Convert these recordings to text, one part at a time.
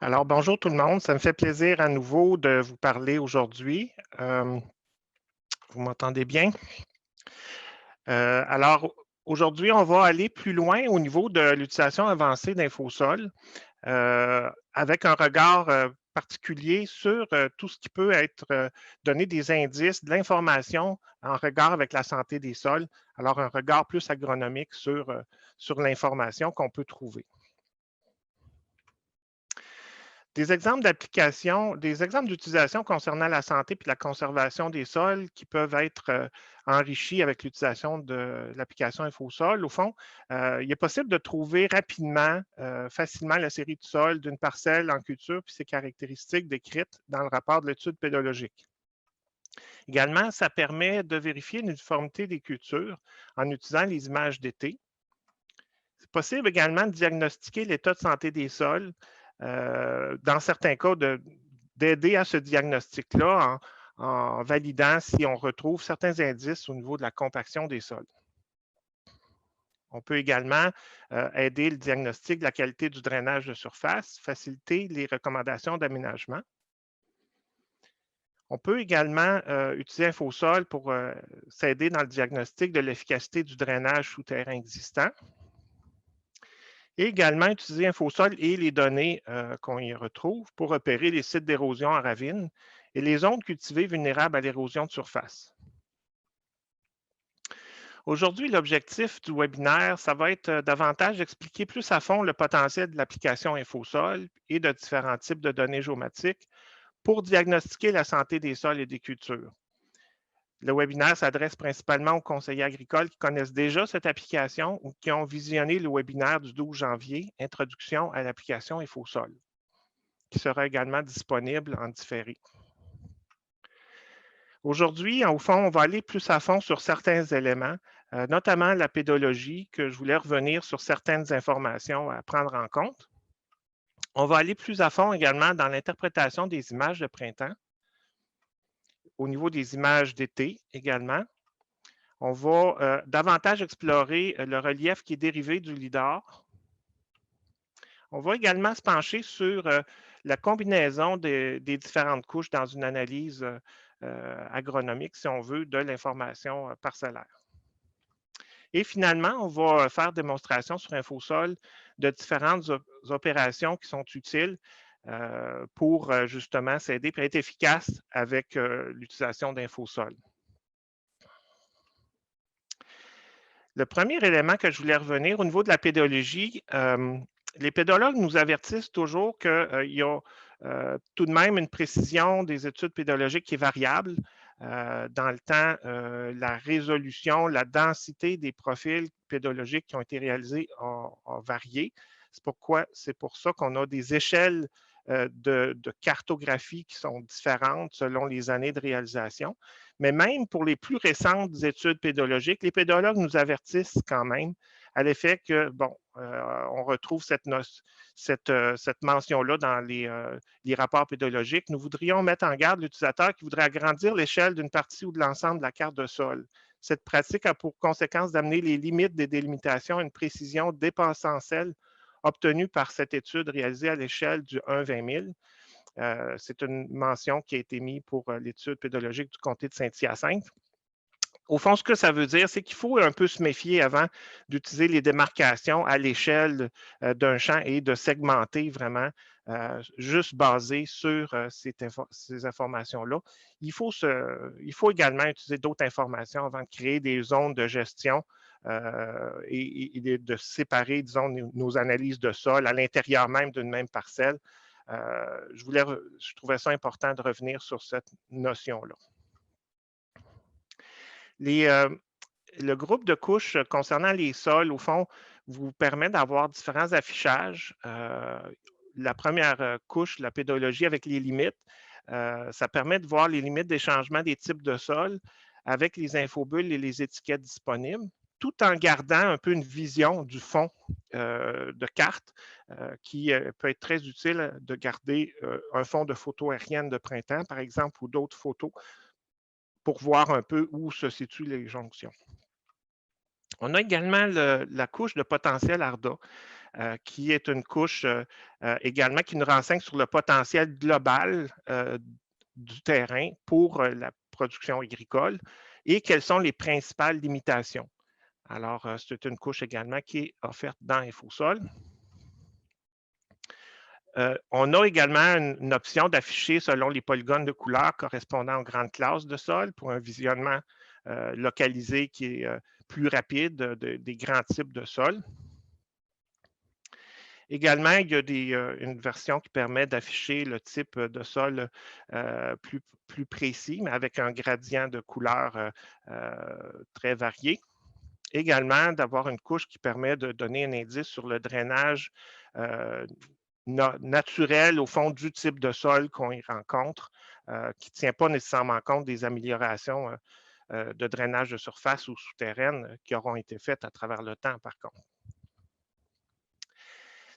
Alors, bonjour tout le monde. Ça me fait plaisir à nouveau de vous parler aujourd'hui. Vous m'entendez bien? Alors, aujourd'hui, on va aller plus loin au niveau de l'utilisation avancée d'InfoSol avec un regard particulier sur tout ce qui peut être donné des indices, de l'information en regard avec la santé des sols. Alors, un regard plus agronomique sur l'information qu'on peut trouver. Des exemples d'application, des exemples d'utilisation concernant la santé puis la conservation des sols qui peuvent être enrichis avec l'utilisation de l'application InfoSol. Au fond, il est possible de trouver rapidement, facilement la série de sols d'une parcelle en culture puis ses caractéristiques décrites dans le rapport de l'étude pédologique. Également, ça permet de vérifier l'uniformité des cultures en utilisant les images d'été. C'est possible également de diagnostiquer l'état de santé des sols, dans certains cas, d'aider à ce diagnostic-là en validant si on retrouve certains indices au niveau de la compaction des sols. On peut également aider le diagnostic de la qualité du drainage de surface, faciliter les recommandations d'aménagement. On peut également utiliser InfoSol pour s'aider dans le diagnostic de l'efficacité du drainage souterrain existant. Et également utiliser InfoSol et les données qu'on y retrouve pour repérer les sites d'érosion en ravine et les zones cultivées vulnérables à l'érosion de surface. Aujourd'hui, l'objectif du webinaire, ça va être davantage d'expliquer plus à fond le potentiel de l'application InfoSol et de différents types de données géomatiques pour diagnostiquer la santé des sols et des cultures. Le webinaire s'adresse principalement aux conseillers agricoles qui connaissent déjà cette application ou qui ont visionné le webinaire du 12 janvier, Introduction à l'application InfoSol, qui sera également disponible en différé. Aujourd'hui, au fond, on va aller plus à fond sur certains éléments, notamment la pédologie, que je voulais revenir sur certaines informations à prendre en compte. On va aller plus à fond également dans l'interprétation des images de printemps, au niveau des images d'été également. On va davantage explorer le relief qui est dérivé du lidar. On va également se pencher sur la combinaison des différentes couches dans une analyse agronomique, si on veut, de l'information parcellaire. Et finalement, on va faire démonstration sur InfoSol de différentes opérations qui sont utiles pour justement s'aider et être efficace avec l'utilisation d'InfoSol. Le premier élément que je voulais revenir au niveau de la pédologie, les pédologues nous avertissent toujours qu'il y a tout de même une précision des études pédologiques qui est variable. Dans le temps, la résolution, la densité des profils pédologiques qui ont été réalisés ont varié. C'est pour ça qu'on a des échelles de cartographie qui sont différentes selon les années de réalisation. Mais même pour les plus récentes études pédologiques, les pédologues nous avertissent quand même à l'effet que, bon, on retrouve cette mention-là dans les rapports pédologiques. Nous voudrions mettre en garde l'utilisateur qui voudrait agrandir l'échelle d'une partie ou de l'ensemble de la carte de sol. Cette pratique a pour conséquence d'amener les limites des délimitations à une précision dépassant celle obtenue par cette étude réalisée à l'échelle du 1/20 000. C'est une mention qui a été mise pour l'étude pédologique du comté de Saint-Hyacinthe. Au fond, ce que ça veut dire, c'est qu'il faut un peu se méfier avant d'utiliser les démarcations à l'échelle d'un champ et de segmenter vraiment juste basé sur ces informations-là. Il faut également utiliser d'autres informations avant de créer des zones de gestion et de séparer, disons, nos analyses de sol à l'intérieur même d'une même parcelle. Je trouvais ça important de revenir sur cette notion-là. Le groupe de couches concernant les sols, au fond, vous permet d'avoir différents affichages. La première couche, la pédologie avec les limites, ça permet de voir les limites des changements des types de sols avec les infobulles et les étiquettes disponibles, tout en gardant un peu une vision du fond de carte qui peut être très utile de garder un fond de photo aérienne de printemps, par exemple, ou d'autres photos pour voir un peu où se situent les jonctions. On a également la couche de potentiel ARDA. qui est une couche également qui nous renseigne sur le potentiel global du terrain pour la production agricole et quelles sont les principales limitations. Alors, c'est une couche également qui est offerte dans InfoSol. On a également une option d'afficher selon les polygones de couleurs correspondant aux grandes classes de sol pour un visionnement localisé qui est plus rapide des grands types de sols. Également, il y a une version qui permet d'afficher le type de sol plus précis, mais avec un gradient de couleur très varié. Également, d'avoir une couche qui permet de donner un indice sur le drainage naturel au fond du type de sol qu'on y rencontre, qui ne tient pas nécessairement compte des améliorations de drainage de surface ou souterraine qui auront été faites à travers le temps, par contre.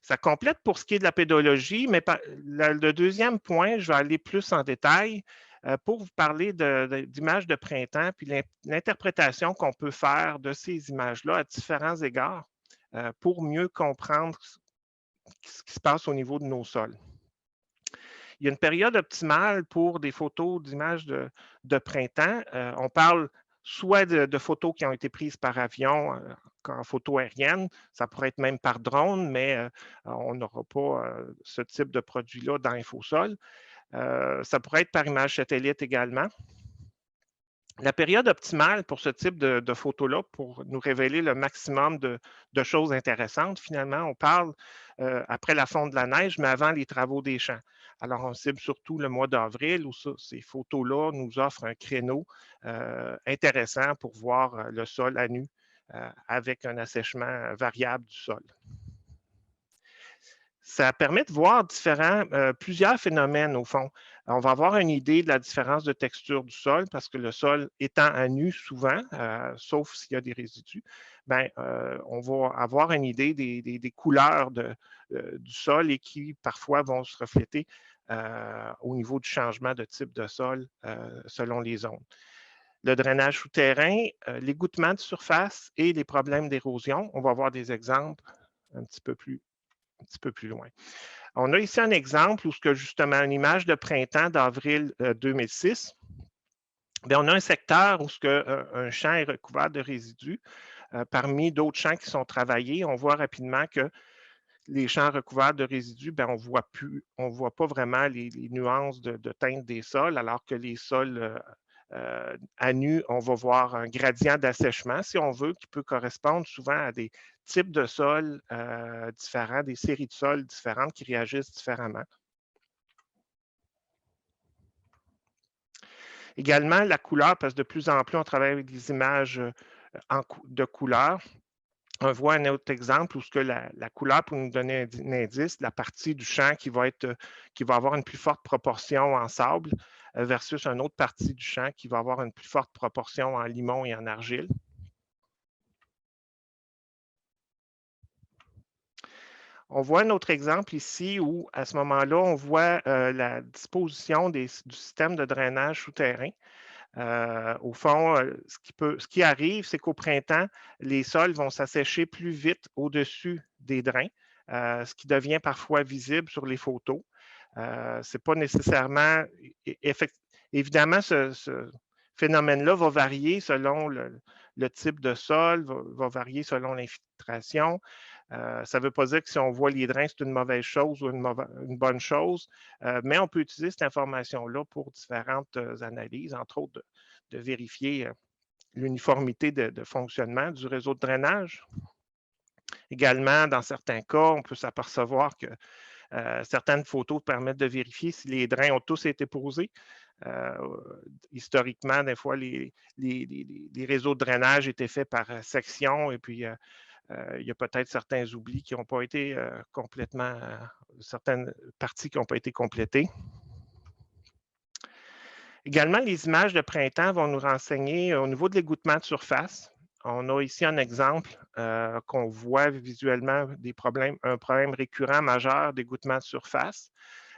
Ça complète pour ce qui est de la pédologie, mais le deuxième point, je vais aller plus en détail pour vous parler d'images de printemps, puis l'interprétation qu'on peut faire de ces images-là à différents égards pour mieux comprendre ce qui se passe au niveau de nos sols. Il y a une période optimale pour des photos d'images de printemps. On parle soit de photos qui ont été prises par avion en photo aérienne, ça pourrait être même par drone, mais on n'aura pas ce type de produit-là dans InfoSol. Ça pourrait être par image satellite également. La période optimale pour ce type de photos-là, pour nous révéler le maximum de choses intéressantes, finalement, on parle après la fonte de la neige, mais avant les travaux des champs. Alors, on cible surtout le mois d'avril où ces photos-là nous offrent un créneau intéressant pour voir le sol à nu avec un assèchement variable du sol. Ça permet de voir plusieurs phénomènes au fond. On va avoir une idée de la différence de texture du sol parce que le sol étant à nu souvent, sauf s'il y a des résidus, on va avoir une idée des couleurs du sol et qui parfois vont se refléter au niveau du changement de type de sol selon les zones. Le drainage souterrain, l'égouttement de surface et les problèmes d'érosion. On va avoir des exemples un petit peu plus loin. On a ici un exemple où justement une image de printemps d'avril 2006. On a un secteur où un champ est recouvert de résidus. Parmi d'autres champs qui sont travaillés, on voit rapidement que les champs recouverts de résidus, on ne voit pas vraiment les nuances de teinte des sols, alors que les sols à nu, on va voir un gradient d'assèchement, si on veut, qui peut correspondre souvent à des types de sols différents, des séries de sols différentes qui réagissent différemment. Également, la couleur, parce que de plus en plus, on travaille avec des images de couleur. On voit un autre exemple où la couleur pour nous donner un indice, la partie du champ qui va avoir une plus forte proportion en sable versus une autre partie du champ qui va avoir une plus forte proportion en limon et en argile. On voit un autre exemple ici où, à ce moment-là, on voit la disposition du système de drainage souterrain. Au fond, ce qui arrive, c'est qu'au printemps, les sols vont s'assécher plus vite au-dessus des drains, ce qui devient parfois visible sur les photos. Ce n'est pas nécessairement... Évidemment, ce phénomène-là va varier selon le type de sol, va varier selon l'infiltration. Ça ne veut pas dire que si on voit les drains, c'est une mauvaise chose ou une bonne chose, mais on peut utiliser cette information-là pour différentes analyses, entre autres de vérifier l'uniformité de fonctionnement du réseau de drainage. Également, dans certains cas, on peut s'apercevoir que certaines photos permettent de vérifier si les drains ont tous été posés. Historiquement, des fois, les réseaux de drainage étaient faits par section et puis il y a peut-être certains oublis qui n'ont pas été complètement, certaines parties qui n'ont pas été complétées. Également, les images de printemps vont nous renseigner au niveau de l'égouttement de surface. On a ici un exemple qu'on voit visuellement un problème récurrent majeur d'égouttement de surface.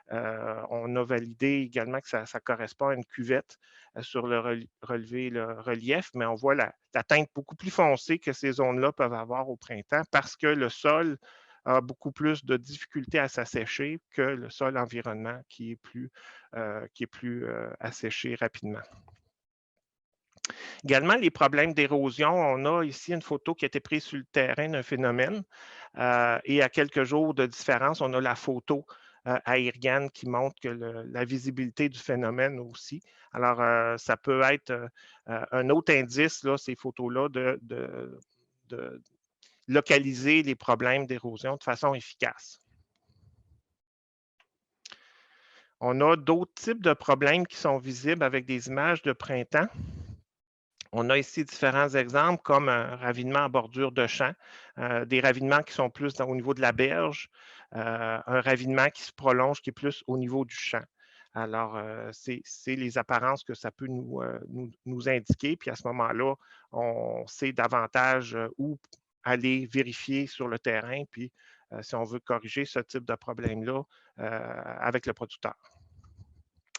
On a validé également que ça correspond à une cuvette sur le relevé, le relief, mais on voit la teinte beaucoup plus foncée que ces zones-là peuvent avoir au printemps parce que le sol a beaucoup plus de difficultés à s'assécher que le sol environnement qui est plus asséché rapidement. Également, les problèmes d'érosion. On a ici une photo qui a été prise sur le terrain d'un phénomène et à quelques jours de différence, on a la photo aérienne qui montre que la visibilité du phénomène aussi. Alors, ça peut être un autre indice, là, ces photos-là, de localiser les problèmes d'érosion de façon efficace. On a d'autres types de problèmes qui sont visibles avec des images de printemps. On a ici différents exemples comme un ravinement en bordure de champ, des ravinements qui sont plus au niveau de la berge, un ravinement qui se prolonge qui est plus au niveau du champ. Alors, c'est les apparences que ça peut nous indiquer. Puis à ce moment-là, on sait davantage où aller vérifier sur le terrain, puis si on veut corriger ce type de problème-là avec le producteur.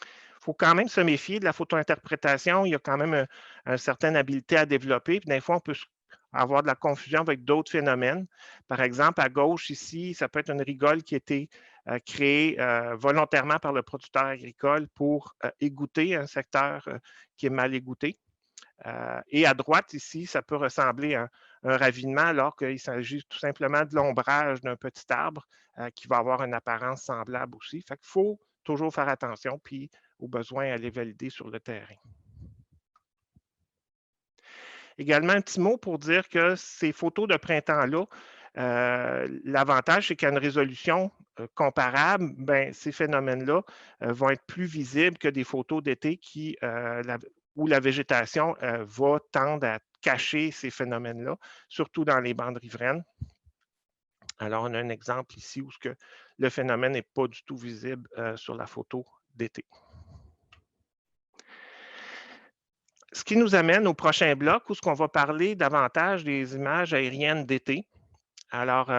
Il faut quand même se méfier de la photo-interprétation. Il y a quand même une certaine habileté à développer. Puis des fois, on peut avoir de la confusion avec d'autres phénomènes. Par exemple, à gauche, ici, ça peut être une rigole qui a été créée volontairement par le producteur agricole pour égoutter un secteur qui est mal égoutté. Et à droite, ici, ça peut ressembler à un ravinement alors qu'il s'agit tout simplement de l'ombrage d'un petit arbre qui va avoir une apparence semblable aussi. Fait qu'il faut toujours faire attention, puis au besoin aller valider sur le terrain. Également, un petit mot pour dire que ces photos de printemps-là, l'avantage, c'est qu'à une résolution comparable, ben, ces phénomènes-là vont être plus visibles que des photos d'été où la végétation va tendre à cacher ces phénomènes-là, surtout dans les bandes riveraines. Alors, on a un exemple ici où le phénomène n'est pas du tout visible sur la photo d'été. Ce qui nous amène au prochain bloc où on va parler davantage des images aériennes d'été. Alors,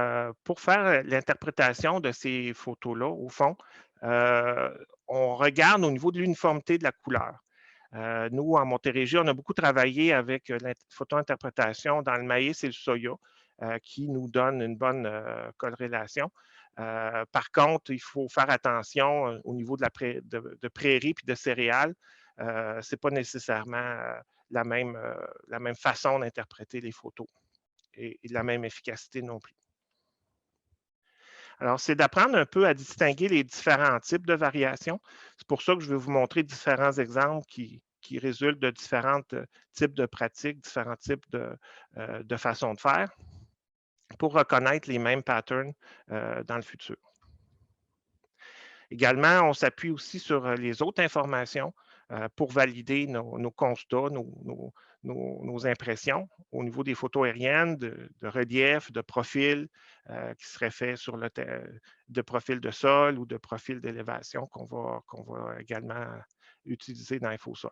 pour faire l'interprétation de ces photos-là, au fond, on regarde au niveau de l'uniformité de la couleur. Nous, en Montérégie, on a beaucoup travaillé avec la photo-interprétation dans le maïs et le soya, qui nous donne une bonne corrélation. Par contre, il faut faire attention au niveau de prairies et de céréales. Ce n'est pas nécessairement la même façon d'interpréter les photos et de la même efficacité non plus. Alors, c'est d'apprendre un peu à distinguer les différents types de variations. C'est pour ça que je vais vous montrer différents exemples qui résultent de différents types de pratiques, différents types de façons de faire pour reconnaître les mêmes patterns dans le futur. Également, on s'appuie aussi sur les autres informations pour valider nos constats, nos impressions au niveau des photos aériennes, de relief, de profil qui seraient faits sur de profil de sol ou de profil d'élévation qu'on va également utiliser dans InfoSol.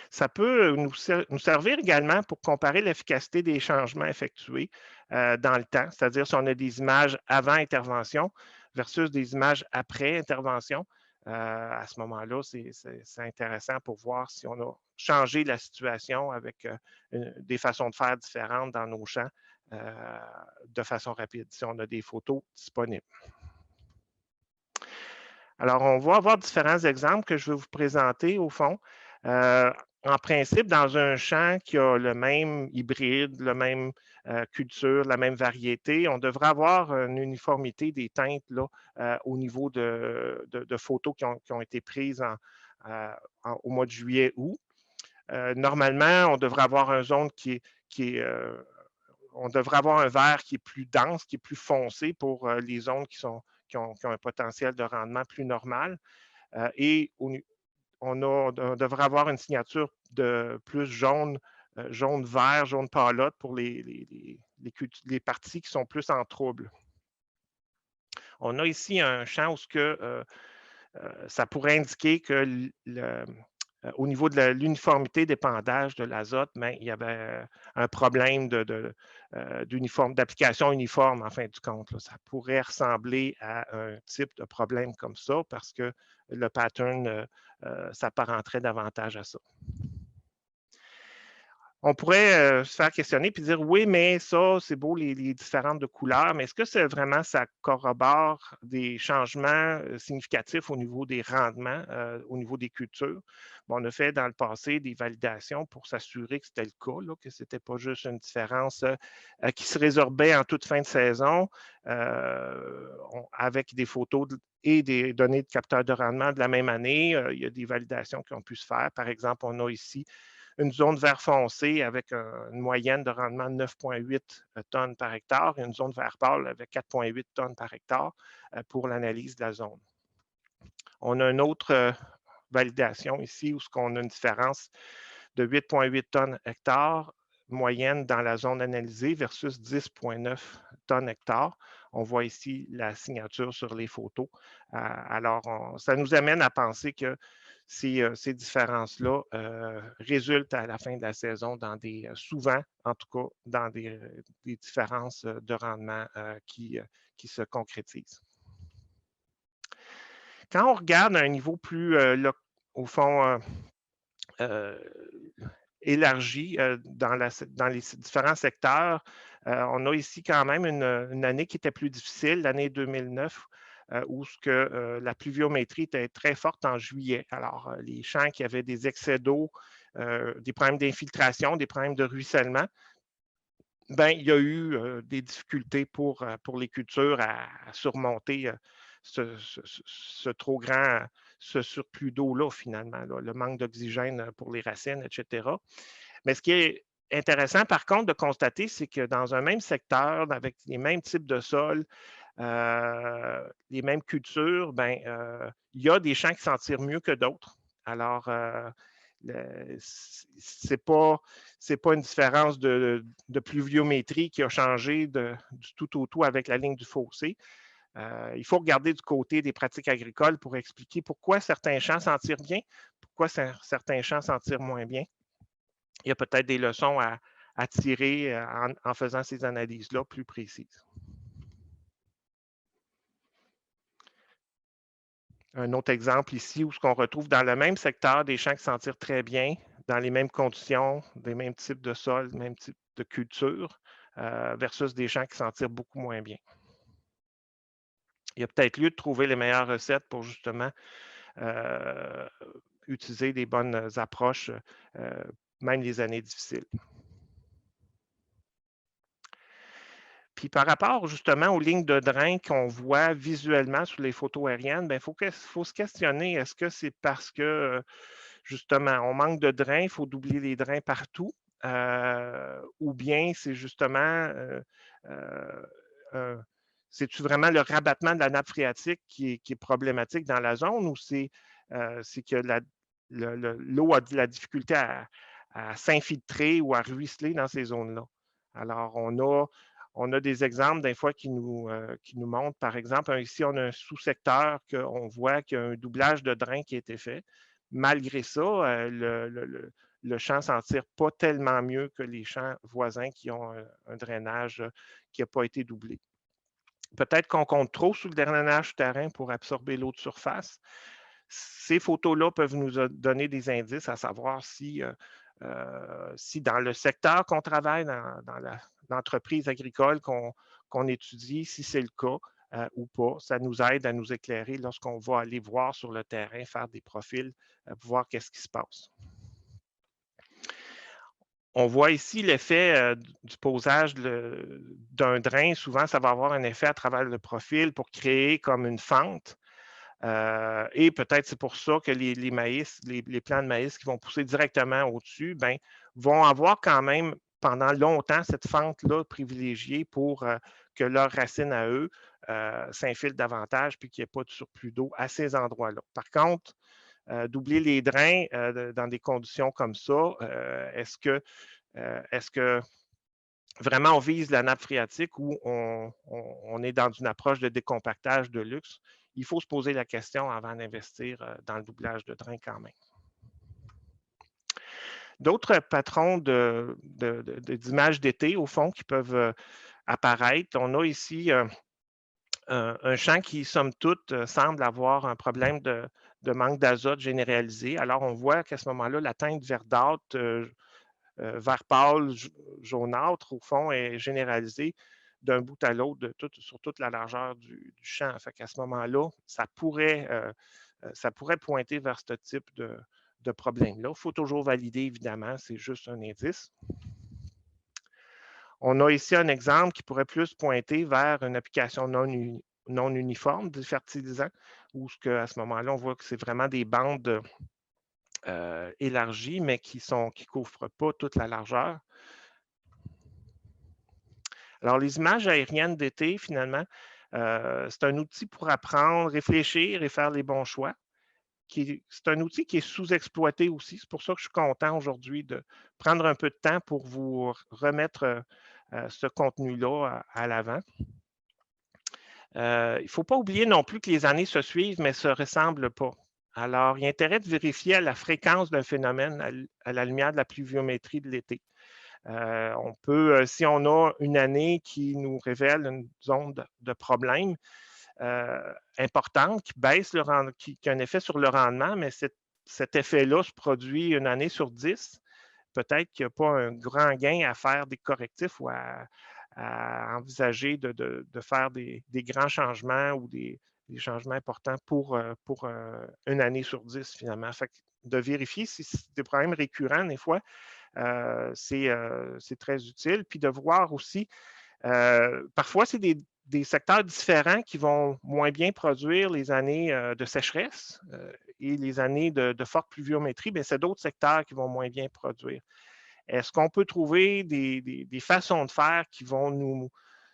Ça peut nous servir également pour comparer l'efficacité des changements effectués dans le temps, c'est-à-dire si on a des images avant intervention versus des images après intervention. À ce moment-là, c'est intéressant pour voir si on a changé la situation avec des façons de faire différentes dans nos champs de façon rapide, si on a des photos disponibles. Alors, on va avoir différents exemples que je vais vous présenter au fond. En principe, dans un champ qui a le même hybride, la même culture, la même variété, on devrait avoir une uniformité des teintes là, au niveau de photos qui ont été prises au mois de juillet-août. Normalement, on devrait avoir une zone on devrait avoir un vert qui est plus dense, qui est plus foncé pour les zones qui ont un potentiel de rendement plus normal. Et on devrait avoir une signature de plus jaune, jaune-vert, jaune palotte pour les parties qui sont plus en trouble. On a ici un champ où ça pourrait indiquer que au niveau de l'uniformité d'épandage de l'azote, il y avait un problème d'application uniforme en fin du compte. Là. Ça pourrait ressembler à un type de problème comme ça parce que le pattern s'apparenterait davantage à ça. On pourrait se faire questionner puis dire oui, mais ça, c'est beau les différentes de couleurs, mais est-ce que c'est vraiment ça corrobore des changements significatifs au niveau des rendements, au niveau des cultures? Bon, on a fait dans le passé des validations pour s'assurer que c'était le cas, là, que ce n'était pas juste une différence qui se résorbait en toute fin de saison avec des photos et des données de capteurs de rendement de la même année. Il y a des validations qui ont pu se faire. Par exemple, on a ici une zone vert foncé avec une moyenne de rendement de 9,8 tonnes par hectare et une zone vert pâle avec 4,8 tonnes par hectare pour l'analyse de la zone. On a une autre validation ici où on a une différence de 8,8 tonnes hectare moyenne dans la zone analysée versus 10,9 tonnes hectare. On voit ici la signature sur les photos. Alors, ça nous amène à penser que ces différences-là résultent à la fin de la saison dans souvent, en tout cas, dans des différences de rendement qui se concrétisent. Quand on regarde à un niveau plus, au fond, élargi dans les différents secteurs, on a ici quand même une année qui était plus difficile, l'année 2009, où la pluviométrie était très forte en juillet. Alors, les champs qui avaient des excès d'eau, des problèmes d'infiltration, des problèmes de ruissellement, ben, il y a eu des difficultés pour les cultures à surmonter ce trop grand, ce surplus d'eau-là, finalement, là, le manque d'oxygène pour les racines, etc. Mais ce qui est intéressant, par contre, de constater, c'est que dans un même secteur, avec les mêmes types de sols, les mêmes cultures, ben, il y a des champs qui s'en tirent mieux que d'autres. Alors, ce n'est pas une différence de pluviométrie qui a changé du tout au tout avec la ligne du fossé. Il faut regarder du côté des pratiques agricoles pour expliquer pourquoi certains champs s'en tirent bien, pourquoi certains champs s'en tirent moins bien. Il y a peut-être des leçons à tirer en faisant ces analyses-là plus précises. Un autre exemple ici où ce qu'on retrouve dans le même secteur des champs qui s'en tirent très bien, dans les mêmes conditions, des mêmes types de sols, même type de culture, versus des champs qui s'en tirent beaucoup moins bien. Il y a peut-être lieu de trouver les meilleures recettes pour justement utiliser des bonnes approches, même les années difficiles. Puis par rapport justement aux lignes de drain qu'on voit visuellement sur les photos aériennes, il faut se questionner, est-ce que c'est parce que justement on manque de drain, il faut doubler les drains partout, ou bien c'est justement, c'est-tu vraiment le rabattement de la nappe phréatique qui est problématique dans la zone ou c'est que l'eau a de la difficulté à s'infiltrer ou à ruisseler dans ces zones-là? Alors, on a des exemples des fois qui nous montrent, par exemple, ici, on a un sous-secteur qu'on voit qu'il y a un doublage de drain qui a été fait. Malgré ça, le champ s'en tire pas tellement mieux que les champs voisins qui ont un drainage qui n'a pas été doublé. Peut-être qu'on compte trop sur le drainage terrain pour absorber l'eau de surface. Ces photos-là peuvent nous donner des indices à savoir si dans le secteur qu'on travaille, dans l'entreprise agricole qu'on étudie, si c'est le cas ou pas. Ça nous aide à nous éclairer lorsqu'on va aller voir sur le terrain, faire des profils, pour voir qu'est-ce qui se passe. On voit ici l'effet du posage d'un drain. Souvent, ça va avoir un effet à travers le profil pour créer comme une fente. Et peut-être c'est pour ça que les maïs, les plants de maïs qui vont pousser directement au-dessus, vont avoir quand même pendant longtemps cette fente-là privilégiée pour que leurs racines à eux s'infiltrent davantage puis qu'il n'y ait pas de surplus d'eau à ces endroits-là. Par contre, doubler les drains dans des conditions comme ça, est-ce que vraiment on vise la nappe phréatique ou on est dans une approche de décompactage de luxe? Il faut se poser la question avant d'investir dans le doublage de drains quand même. D'autres patrons d'images d'été, au fond, qui peuvent apparaître. On a ici un champ qui, somme toute, semble avoir un problème de manque d'azote généralisé. Alors, on voit qu'à ce moment-là, la teinte verdâtre vert pâle, jaunâtre, au fond, est généralisé d'un bout à l'autre sur toute la largeur du champ. Fait qu'à ce moment-là, ça pourrait pointer vers ce type de problème-là. Il faut toujours valider, évidemment, c'est juste un indice. On a ici un exemple qui pourrait plus pointer vers une application non uniforme des fertilisants, où à ce moment-là, on voit que c'est vraiment des bandes élargies, mais qui ne couvrent pas toute la largeur. Alors, les images aériennes d'été, finalement, c'est un outil pour apprendre, réfléchir et faire les bons choix. C'est un outil qui est sous-exploité aussi. C'est pour ça que je suis content aujourd'hui de prendre un peu de temps pour vous remettre ce contenu-là à l'avant. Il ne faut pas oublier non plus que les années se suivent, mais ne se ressemblent pas. Alors, il y a intérêt de vérifier la fréquence d'un phénomène à la lumière de la pluviométrie de l'été. On peut, si on a une année qui nous révèle une zone de problème importante qui baisse qui a un effet sur le rendement, mais cet effet-là se produit une année sur 10, peut-être qu'il n'y a pas un grand gain à faire des correctifs ou à envisager de faire des grands changements ou des changements importants pour une année sur 10, finalement. Fait que de vérifier si c'est des problèmes récurrents, des fois, c'est très utile. Puis de voir aussi, parfois, c'est des secteurs différents qui vont moins bien produire les années de sécheresse et les années de forte pluviométrie, bien, c'est d'autres secteurs qui vont moins bien produire. Est-ce qu'on peut trouver des façons de faire qui vont nous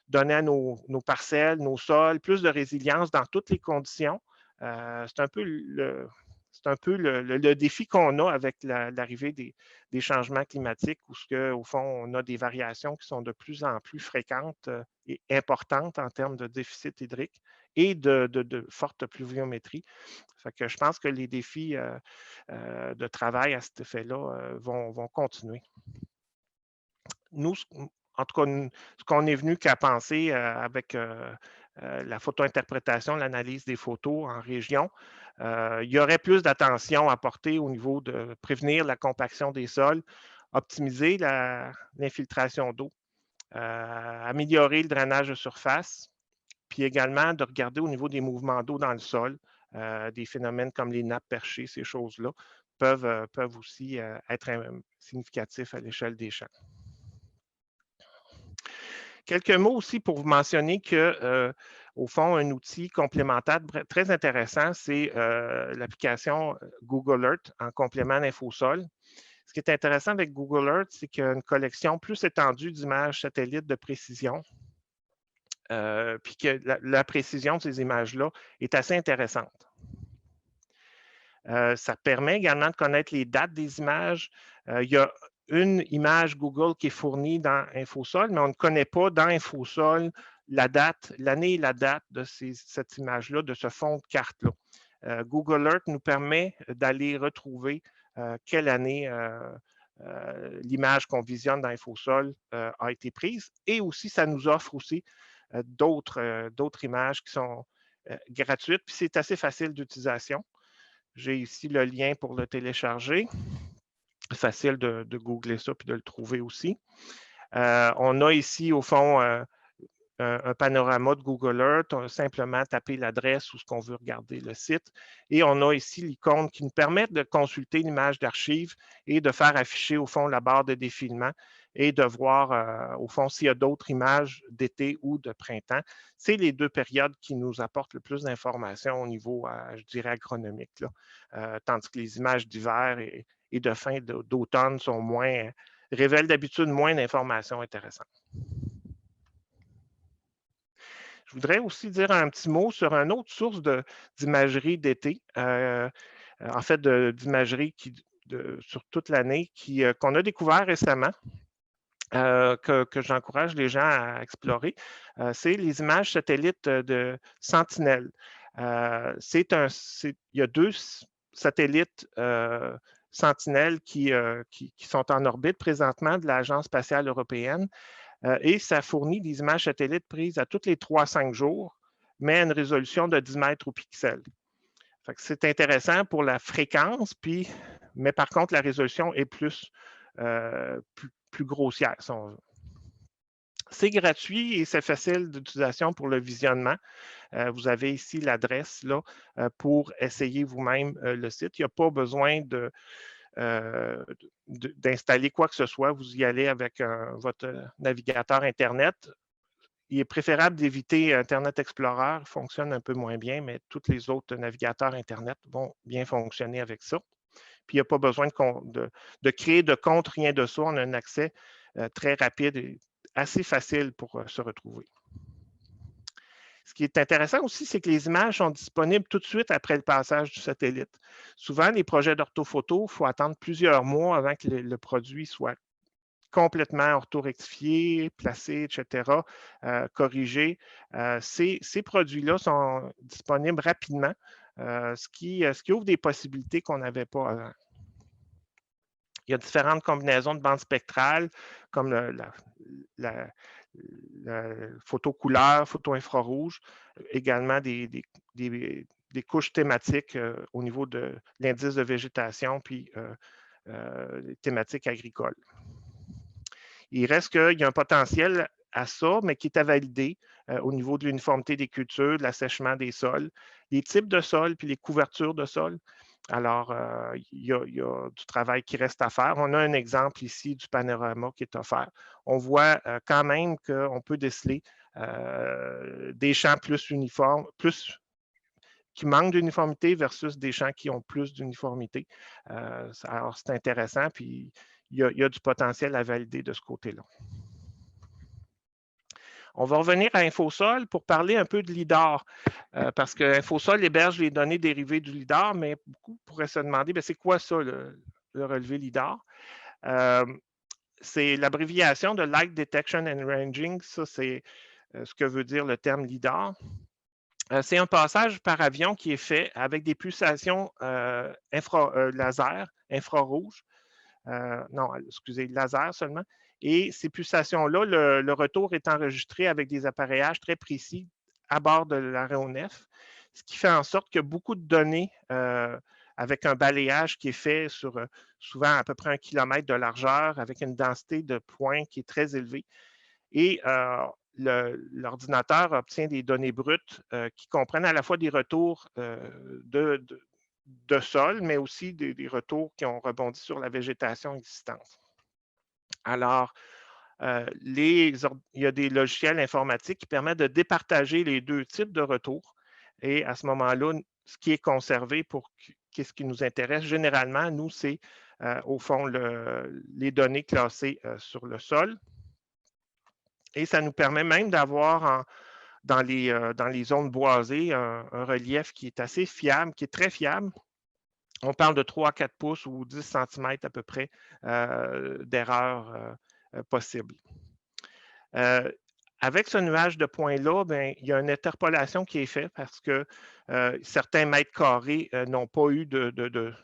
donner à nos parcelles, nos sols, plus de résilience dans toutes les conditions? C'est un peu le défi qu'on a avec l'arrivée des changements climatiques, où au fond, on a des variations qui sont de plus en plus fréquentes et importantes en termes de déficit hydrique et de forte pluviométrie. Fait que je pense que les défis de travail à cet effet-là vont continuer. Nous, en tout cas, ce qu'on est venu qu'à penser avec la photointerprétation, l'analyse des photos en région, il y aurait plus d'attention à porter au niveau de prévenir la compaction des sols, optimiser l'infiltration d'eau, améliorer le drainage de surface, puis également de regarder au niveau des mouvements d'eau dans le sol, des phénomènes comme les nappes perchées, ces choses-là peuvent aussi être significatifs à l'échelle des champs. Quelques mots aussi pour vous mentionner que, au fond, un outil complémentaire très intéressant, c'est l'application Google Earth en complément d'InfoSol. Ce qui est intéressant avec Google Earth, c'est qu'il y a une collection plus étendue d'images satellites de précision, puis que la précision de ces images-là est assez intéressante. Ça permet également de connaître les dates des images. Il y a une image Google qui est fournie dans InfoSol, mais on ne connaît pas dans InfoSol la date, l'année et la date de cette image-là, de ce fond de carte-là. Google Earth nous permet d'aller retrouver quelle année l'image qu'on visionne dans InfoSol a été prise. Et aussi, ça nous offre aussi d'autres images qui sont gratuites. Puis c'est assez facile d'utilisation. J'ai ici le lien pour le télécharger. Facile de googler ça puis de le trouver aussi. On a ici, au fond, un panorama de Google Earth. On a simplement tapé l'adresse où ce qu'on veut regarder le site. Et on a ici l'icône qui nous permet de consulter l'image d'archive et de faire afficher, au fond, la barre de défilement et de voir, au fond, s'il y a d'autres images d'été ou de printemps. C'est les deux périodes qui nous apportent le plus d'informations au niveau, je dirais, agronomique, là. Tandis que les images d'hiver et de fin d'automne révèlent d'habitude moins d'informations intéressantes. Je voudrais aussi dire un petit mot sur une autre source d'imagerie d'été, en fait d'imagerie sur toute l'année qu'on a découvert récemment, que j'encourage les gens à explorer. C'est les images satellites de Sentinelle. Il y a 2 satellites Sentinelle qui sont en orbite présentement de l'Agence spatiale européenne. Et ça fournit des images satellites prises à tous les 3-5 jours, mais à une résolution de 10 mètres au pixel. C'est intéressant pour la fréquence, mais par contre, la résolution est plus plus grossière, si on veut. C'est gratuit et c'est facile d'utilisation pour le visionnement. Vous avez ici l'adresse là, pour essayer vous-même le site. Il n'y a pas besoin d'installer quoi que ce soit. Vous y allez avec votre navigateur Internet. Il est préférable d'éviter Internet Explorer, il fonctionne un peu moins bien, mais tous les autres navigateurs Internet vont bien fonctionner avec ça. Puis il n'y a pas besoin de créer de compte, rien de ça. On a un accès très rapide et assez facile pour se retrouver. Ce qui est intéressant aussi, c'est que les images sont disponibles tout de suite après le passage du satellite. Souvent, les projets d'orthophoto, il faut attendre plusieurs mois avant que le produit soit complètement orthorectifié, placé, etc., corrigé. Ces produits-là sont disponibles rapidement, ce qui ouvre des possibilités qu'on n'avait pas avant. Il y a différentes combinaisons de bandes spectrales, comme la photo couleur, photo infrarouge, également des couches thématiques au niveau de l'indice de végétation, puis les thématiques agricoles. Il reste qu'il y a un potentiel à ça, mais qui est à valider au niveau de l'uniformité des cultures, de l'assèchement des sols, les types de sols, puis les couvertures de sols. Alors, il y a du travail qui reste à faire. On a un exemple ici du panorama qui est offert. On voit quand même qu'on peut déceler des champs plus uniformes, qui manquent d'uniformité versus des champs qui ont plus d'uniformité. Alors, c'est intéressant, puis il y a du potentiel à valider de ce côté-là. On va revenir à Infosol pour parler un peu de LIDAR, parce que Infosol héberge les données dérivées du LIDAR, mais beaucoup pourraient se demander, c'est quoi ça, le relevé LIDAR? C'est l'abréviation de Light Detection and Ranging, ça c'est ce que veut dire le terme LIDAR. C'est un passage par avion qui est fait avec des pulsations laser, infrarouges, non, excusez, laser seulement. Et ces pulsations-là, le retour est enregistré avec des appareillages très précis à bord de l'aéronef, ce qui fait en sorte que beaucoup de données avec un balayage qui est fait sur souvent à peu près 1 kilomètre de largeur, avec une densité de points qui est très élevée. Et l'ordinateur obtient des données brutes qui comprennent à la fois des retours de sol, mais aussi des retours qui ont rebondi sur la végétation existante. Alors, il y a des logiciels informatiques qui permettent de départager les deux types de retours. Et à ce moment-là, ce qui est conservé pour qu'est-ce qui nous intéresse, généralement, nous, c'est au fond les données classées sur le sol. Et ça nous permet même d'avoir dans les zones boisées un relief qui est assez fiable, qui est très fiable. On parle de 3 à 4 pouces ou 10 cm à peu près d'erreur possible. Avec ce nuage de points-là, il y a une interpolation qui est faite parce que certains mètres carrés n'ont pas eu de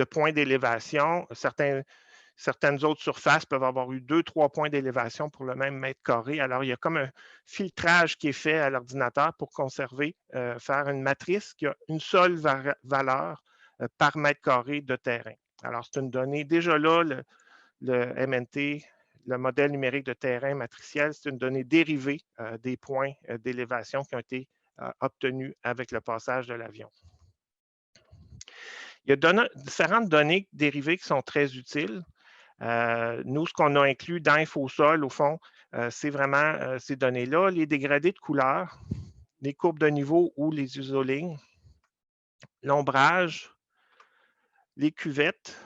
points d'élévation. Certaines autres surfaces peuvent avoir eu 2-3 points d'élévation pour le même mètre carré. Alors, il y a comme un filtrage qui est fait à l'ordinateur pour conserver, faire une matrice qui a une seule valeur par mètre carré de terrain. Alors, c'est une donnée. Déjà là, le MNT, le modèle numérique de terrain matriciel, c'est une donnée dérivée des points d'élévation qui ont été obtenus avec le passage de l'avion. Il y a différentes données dérivées qui sont très utiles. Nous, ce qu'on a inclus dans Infosol, au fond, c'est vraiment ces données-là, les dégradés de couleurs, les courbes de niveau ou les isolignes, l'ombrage, les cuvettes,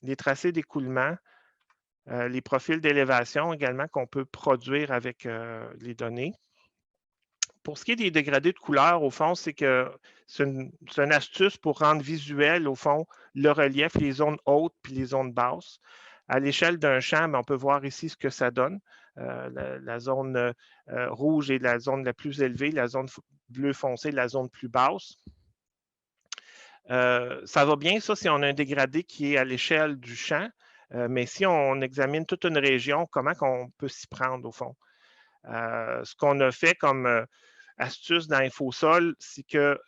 les tracés d'écoulement, les profils d'élévation également qu'on peut produire avec les données. Pour ce qui est des dégradés de couleurs, au fond, c'est une astuce pour rendre visuel, au fond, le relief, les zones hautes puis les zones basses. À l'échelle d'un champ, on peut voir ici ce que ça donne. La zone rouge est la zone la plus élevée, la zone bleu foncé, la zone plus basse. Ça va bien, ça, si on a un dégradé qui est à l'échelle du champ, mais si on examine toute une région, comment on peut s'y prendre, au fond? Ce qu'on a fait comme astuce dans Infosol, c'est que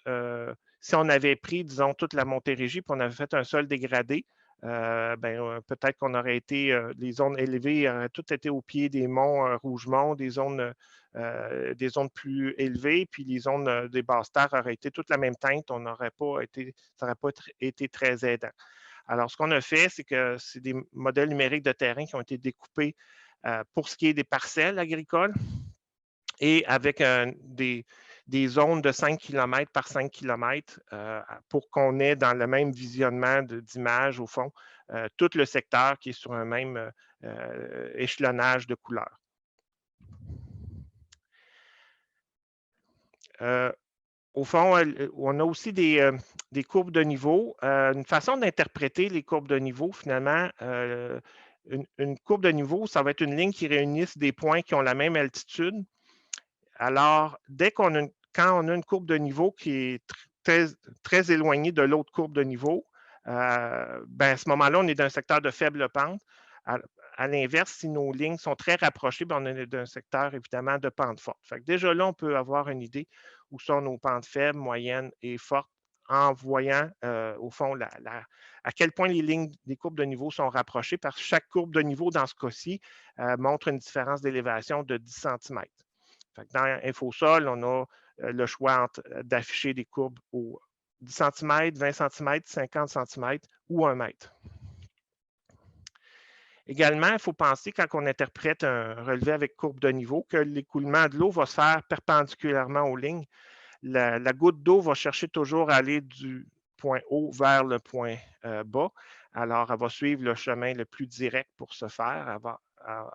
si on avait pris, disons, toute la Montérégie, puis on avait fait un sol dégradé, peut-être qu'on aurait été, les zones élevées auraient toutes été au pied des monts Rougemont, des zones plus élevées, puis les zones des basses terres auraient été toute la même teinte, ça n'aurait pas été très aidant. Alors, ce qu'on a fait, c'est que c'est des modèles numériques de terrain qui ont été découpés pour ce qui est des parcelles agricoles et avec des zones de 5 km par 5 km pour qu'on ait dans le même visionnement d'image, au fond, tout le secteur qui est sur un même échelonnage de couleurs. Au fond, on a aussi des courbes de niveau. Une façon d'interpréter les courbes de niveau, finalement, une courbe de niveau, ça va être une ligne qui réunisse des points qui ont la même altitude. Alors, quand on a une courbe de niveau qui est très, très éloignée de l'autre courbe de niveau, à ce moment-là, on est dans un secteur de faible pente. À l'inverse, si nos lignes sont très rapprochées, on est dans un secteur évidemment de pente forte. Fait que déjà là, on peut avoir une idée où sont nos pentes faibles, moyennes et fortes en voyant au fond à quel point les courbes de niveau sont rapprochées, parce que chaque courbe de niveau, dans ce cas-ci, montre une différence d'élévation de 10 cm. Dans InfoSol, on a le choix d'afficher des courbes au 10 cm, 20 cm, 50 cm ou 1 mètre. Également, il faut penser, quand on interprète un relevé avec courbe de niveau, que l'écoulement de l'eau va se faire perpendiculairement aux lignes. La goutte d'eau va chercher toujours à aller du point haut vers le point bas. Alors, elle va suivre le chemin le plus direct pour se faire. Elle va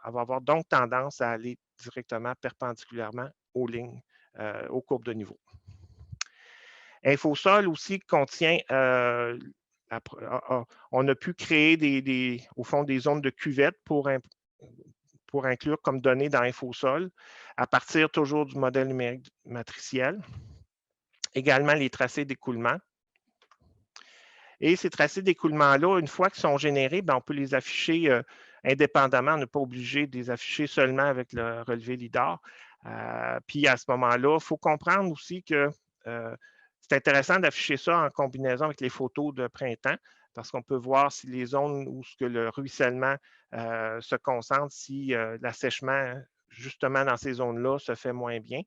avoir donc tendance à aller directement perpendiculairement aux lignes, aux courbes de niveau. InfoSol aussi contient, on a pu créer au fond des zones de cuvette pour inclure comme données dans InfoSol, à partir toujours du modèle numérique matriciel. Également les tracés d'écoulement. Et ces tracés d'écoulement-là, une fois qu'ils sont générés, on peut les afficher indépendamment. On n'est pas obligé de les afficher seulement avec le relevé LIDAR. Puis à ce moment-là, il faut comprendre aussi que c'est intéressant d'afficher ça en combinaison avec les photos de printemps, parce qu'on peut voir si les zones où le ruissellement se concentre, si l'assèchement, justement, dans ces zones-là, se fait moins bien.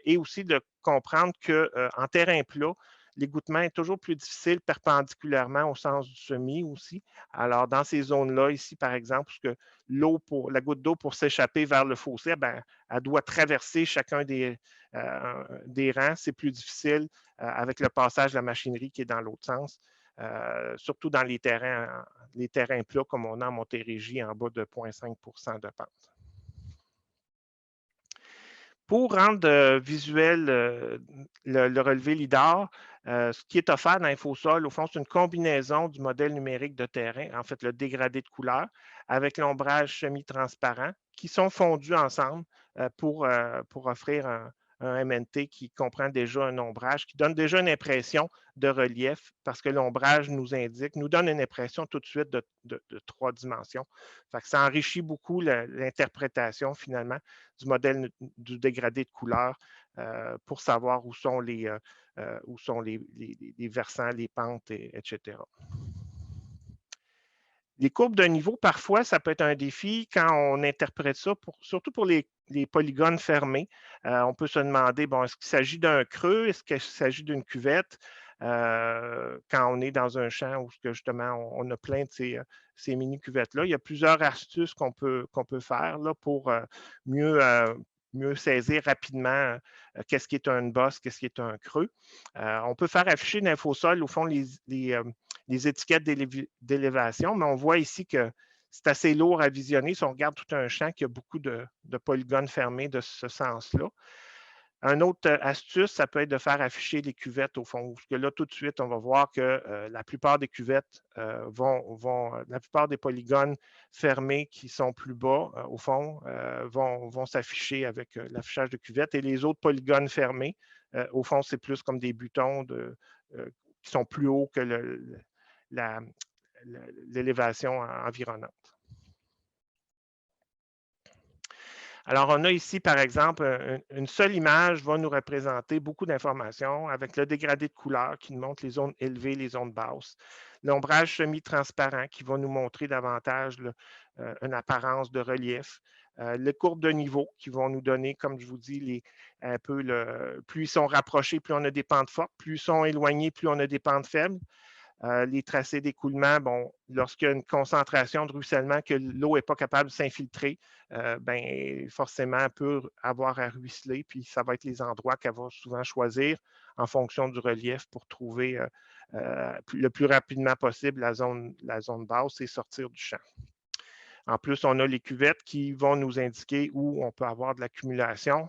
Et aussi de comprendre qu'en terrain plat, l'égouttement est toujours plus difficile perpendiculairement au sens du semis aussi. Alors, dans ces zones-là, ici, par exemple, parce que la goutte d'eau, pour s'échapper vers le fossé, elle doit traverser chacun des rangs. C'est plus difficile avec le passage de la machinerie qui est dans l'autre sens, surtout dans les terrains plats comme on a en Montérégie, en bas de 0,5 % de pente. Pour rendre visuel le relevé LIDAR, ce qui est offert dans InfoSol, au fond, c'est une combinaison du modèle numérique de terrain, en fait, le dégradé de couleur, avec l'ombrage semi-transparent, qui sont fondus ensemble pour offrir un MNT qui comprend déjà un ombrage, qui donne déjà une impression de relief, parce que l'ombrage nous donne une impression tout de suite de 3 dimensions. Fait que ça enrichit beaucoup l'interprétation, finalement, du modèle du dégradé de couleur pour savoir où sont les versants, les pentes, etc. Les courbes de niveau, parfois, ça peut être un défi quand on interprète ça, surtout pour les polygones fermés. On peut se demander, est-ce qu'il s'agit d'un creux? Est-ce qu'il s'agit d'une cuvette? Quand on est dans un champ où justement on a plein de ces mini-cuvettes-là. Il y a plusieurs astuces qu'on peut faire là, pour mieux saisir rapidement qu'est-ce qui est une bosse, qu'est-ce qui est un creux. On peut faire afficher l'infosol, au fond, les étiquettes d'élévation, mais on voit ici que c'est assez lourd à visionner si on regarde tout un champ qui a beaucoup de polygones fermés de ce sens-là. Une autre astuce, ça peut être de faire afficher les cuvettes au fond, parce que là, tout de suite, on va voir que la plupart des cuvettes la plupart des polygones fermés qui sont plus bas, au fond, vont s'afficher avec l'affichage de cuvettes. Et les autres polygones fermés, au fond, c'est plus comme des butons qui sont plus hauts que l'élévation environnante. Alors, on a ici, par exemple, une seule image va nous représenter beaucoup d'informations avec le dégradé de couleur qui nous montre les zones élevées, les zones basses, l'ombrage semi-transparent qui va nous montrer davantage une apparence de relief, les courbes de niveau qui vont nous donner, comme je vous dis, un peu plus ils sont rapprochés, plus on a des pentes fortes, plus ils sont éloignés, plus on a des pentes faibles. Les tracés d'écoulement, bon, lorsqu'il y a une concentration de ruissellement que l'eau n'est pas capable de s'infiltrer, ben, forcément, elle peut avoir à ruisseler, puis ça va être les endroits qu'elle va souvent choisir en fonction du relief pour trouver le plus rapidement possible la zone basse et sortir du champ. En plus, on a les cuvettes qui vont nous indiquer où on peut avoir de l'accumulation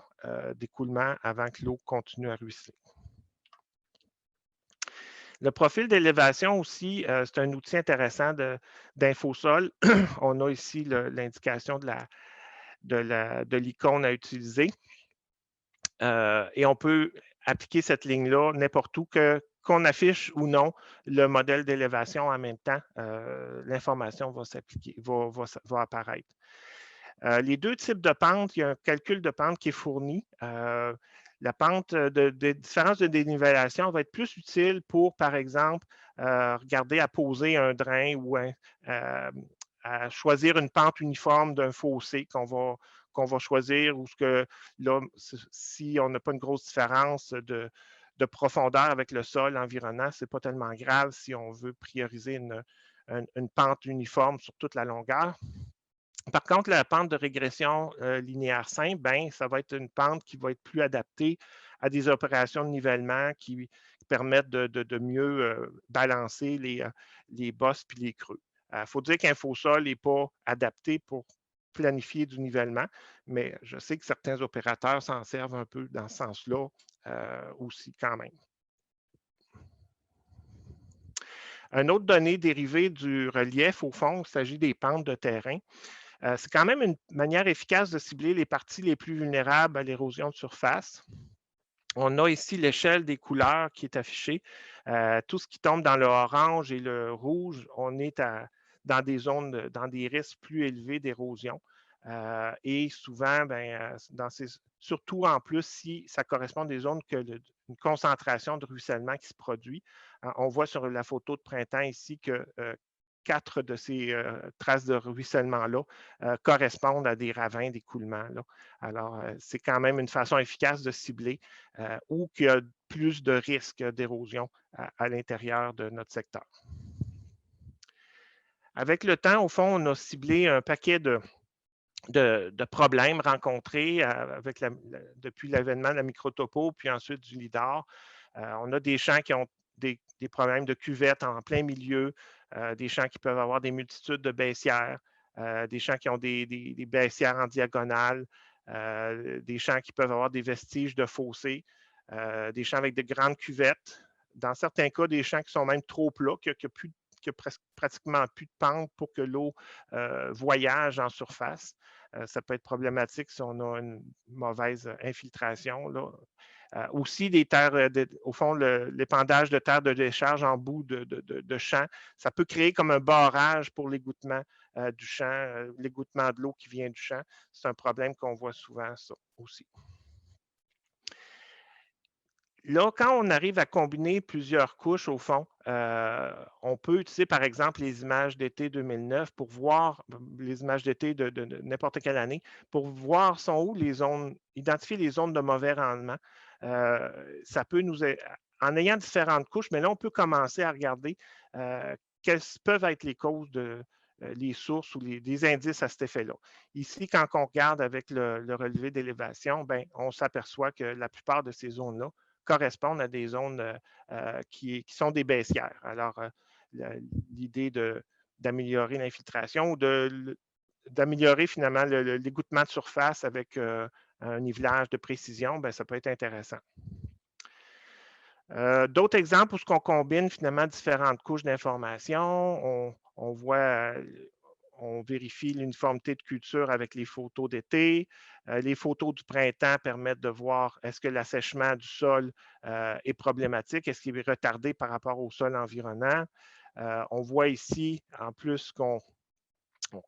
d'écoulement avant que l'eau continue à ruisseler. Le profil d'élévation aussi, c'est un outil intéressant d'infosol. On a ici l'indication de l'icône à utiliser. Et on peut appliquer cette ligne-là n'importe où, qu'on affiche ou non le modèle d'élévation en même temps. L'information va s'appliquer, va apparaître. Les deux types de pentes, il y a un calcul de pente qui est fourni. La pente de différence de dénivellation va être plus utile pour, par exemple, regarder à poser un drain ou à choisir une pente uniforme d'un fossé qu'on va choisir ou là, si on n'a pas une grosse différence de profondeur avec le sol environnant, ce n'est pas tellement grave si on veut prioriser une pente uniforme sur toute la longueur. Par contre, la pente de régression linéaire simple, ben, ça va être une pente qui va être plus adaptée à des opérations de nivellement qui permettent de mieux balancer les bosses puis les creux. Il faut dire qu'un faux sol n'est pas adapté pour planifier du nivellement, mais je sais que certains opérateurs s'en servent un peu dans ce sens-là aussi quand même. Une autre donnée dérivée du relief, au fond, il s'agit des pentes de terrain. C'est quand même une manière efficace de cibler les parties les plus vulnérables à l'érosion de surface. On a ici l'échelle des couleurs qui est affichée. Tout ce qui tombe dans le orange et le rouge, on est dans des zones, dans des risques plus élevés d'érosion. Et souvent, ben, surtout en plus, si ça correspond à des zones que une concentration de ruissellement qui se produit. On voit sur la photo de printemps ici que 4 de ces traces de ruissellement-là correspondent à des ravins d'écoulement. Alors, c'est quand même une façon efficace de cibler où il y a plus de risques d'érosion à l'intérieur de notre secteur. Avec le temps, au fond, on a ciblé un paquet de problèmes rencontrés depuis l'avènement de la microtopo, puis ensuite du LIDAR. On a des champs qui ont des problèmes de cuvettes en plein milieu, des champs qui peuvent avoir des multitudes de baissières, des champs qui ont des baissières en diagonale, des champs qui peuvent avoir des vestiges de fossés, des champs avec de grandes cuvettes. Dans certains cas, des champs qui sont même trop plats, qu'il n'y a pratiquement plus de pente pour que l'eau voyage en surface. Ça peut être problématique si on a une mauvaise infiltration. Là. Aussi, des terres, au fond, l'épandage de terres de décharge en bout de champ, ça peut créer comme un barrage pour l'égouttement du champ, l'égouttement de l'eau qui vient du champ. C'est un problème qu'on voit souvent, ça aussi. Là, quand on arrive à combiner plusieurs couches, au fond, on peut utiliser, par exemple, les images d'été 2009 pour voir, les images d'été de n'importe quelle année, pour voir sont où les zones, identifier les zones de mauvais rendement. Ça peut nous aider, en ayant différentes couches, mais là, on peut commencer à regarder quelles peuvent être les causes les sources ou des indices à cet effet-là. Ici, quand on regarde avec le relevé d'élévation, ben, on s'aperçoit que la plupart de ces zones-là correspondent à des zones qui sont des baissières. Alors, l'idée d'améliorer l'infiltration ou d'améliorer finalement l'égouttement de surface avec un nivelage de précision, ben, ça peut être intéressant. D'autres exemples où on combine finalement différentes couches d'informations, on voit, on vérifie l'uniformité de culture avec les photos d'été. Les photos du printemps permettent de voir est-ce que l'assèchement du sol est problématique, est-ce qu'il est retardé par rapport au sol environnant. On voit ici, en plus, qu'on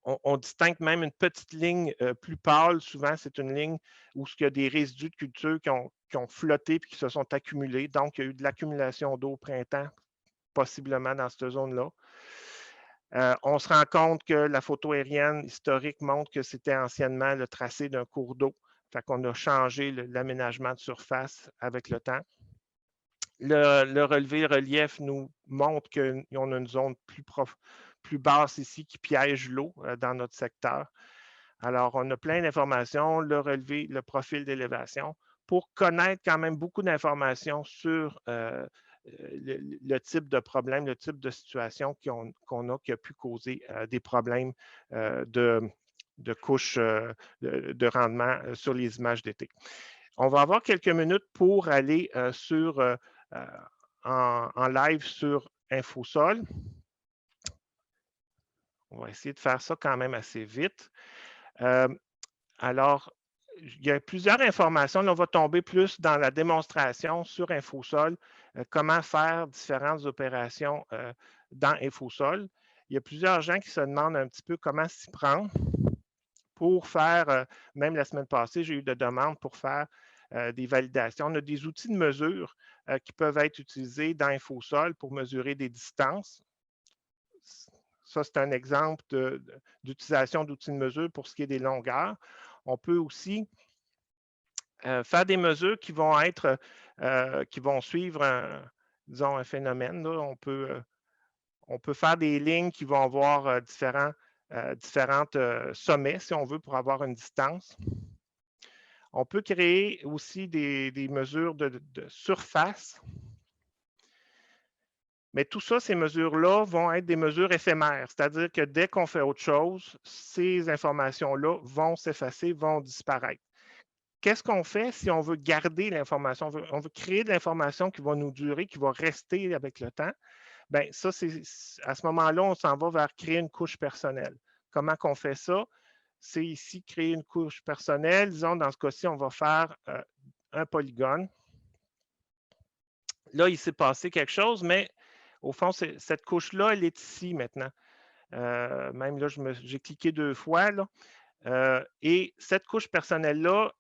On distingue même une petite ligne plus pâle. Souvent, c'est une ligne où il y a des résidus de culture qui ont flotté et qui se sont accumulés. Donc, il y a eu de l'accumulation d'eau au printemps, possiblement dans cette zone-là. On se rend compte que la photo aérienne historique montre que c'était anciennement le tracé d'un cours d'eau. Fait qu'on a changé l'aménagement de surface avec le temps. Le relevé relief nous montre qu'on a une zone plus basse ici qui piège l'eau dans notre secteur. Alors, on a plein d'informations, le relevé, le profil d'élévation, pour connaître quand même beaucoup d'informations sur le type de problème, le type de situation qu'on a qui a pu causer des problèmes de couches de rendement sur les images d'été. On va avoir quelques minutes pour aller en live sur InfoSol. On va essayer de faire ça quand même assez vite. Alors, il y a plusieurs informations. Là, on va tomber plus dans la démonstration sur InfoSol, comment faire différentes opérations dans InfoSol. Il y a plusieurs gens qui se demandent un petit peu comment s'y prendre pour faire, même la semaine passée, j'ai eu des demandes pour faire des validations. On a des outils de mesure qui peuvent être utilisés dans InfoSol pour mesurer des distances. Ça, c'est un exemple d'utilisation d'outils de mesure pour ce qui est des longueurs. On peut aussi faire des mesures qui vont suivre disons, un phénomène. Là. On peut faire des lignes qui vont avoir différents sommets, si on veut, pour avoir une distance. On peut créer aussi des mesures de surface. Mais tout ça, ces mesures-là vont être des mesures éphémères, c'est-à-dire que dès qu'on fait autre chose, ces informations-là vont s'effacer, vont disparaître. Qu'est-ce qu'on fait si on veut garder l'information? On veut créer de l'information qui va nous durer, qui va rester avec le temps. Bien, ça, à ce moment-là, on s'en va vers créer une couche personnelle. Comment qu'on fait ça? C'est ici créer une couche personnelle. Disons, dans ce cas-ci, on va faire un polygone. Là, il s'est passé quelque chose, mais au fond, cette couche-là, elle est ici maintenant. Même là, j'ai cliqué 2 fois. Là, et cette couche personnelle-là,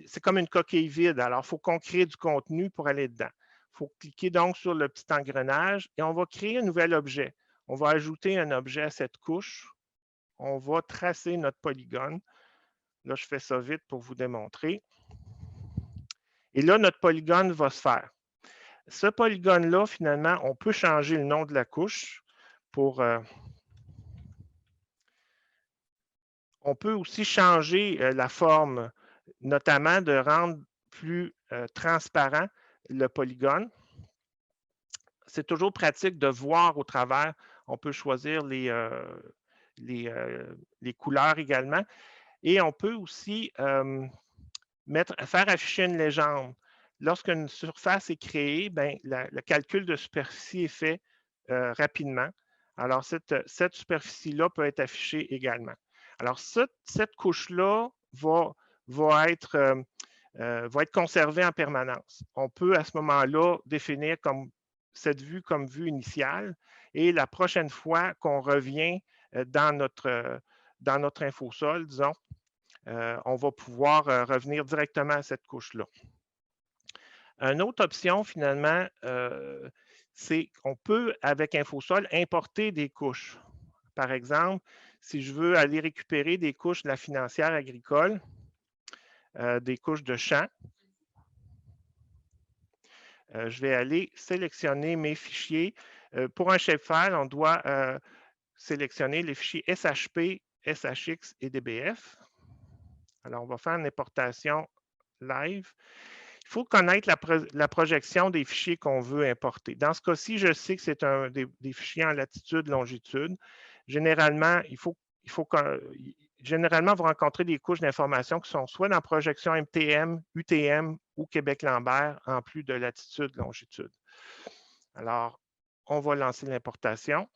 c'est comme une coquille vide. Alors, il faut qu'on crée du contenu pour aller dedans. Il faut cliquer donc sur le petit engrenage et on va créer un nouvel objet. On va ajouter un objet à cette couche. On va tracer notre polygone. Là, je fais ça vite pour vous démontrer. Et là, notre polygone va se faire. Ce polygone-là, finalement, on peut changer le nom de la couche pour... on peut aussi changer la forme, notamment de rendre plus transparent le polygone. C'est toujours pratique de voir au travers. On peut choisir les couleurs également. Et on peut aussi faire afficher une légende. Lorsqu'une surface est créée, ben, le calcul de superficie est fait rapidement. Alors, cette superficie-là peut être affichée également. Alors, cette couche-là va être conservée en permanence. On peut à ce moment-là définir cette vue comme vue initiale et la prochaine fois qu'on revient dans notre infosol, disons, on va pouvoir revenir directement à cette couche-là. Une autre option, finalement, c'est qu'on peut, avec InfoSol, importer des couches. Par exemple, si je veux aller récupérer des couches de la financière agricole, des couches de champ, je vais aller sélectionner mes fichiers. Pour un shapefile, on doit sélectionner les fichiers SHP, SHX et DBF. Alors, on va faire une importation live. Il faut connaître la projection des fichiers qu'on veut importer. Dans ce cas-ci, je sais que c'est des fichiers en latitude, longitude. Généralement, généralement, vous rencontrez des couches d'informations qui sont soit dans projection MTM, UTM ou Québec-Lambert, en plus de latitude, longitude. Alors, on va lancer l'importation.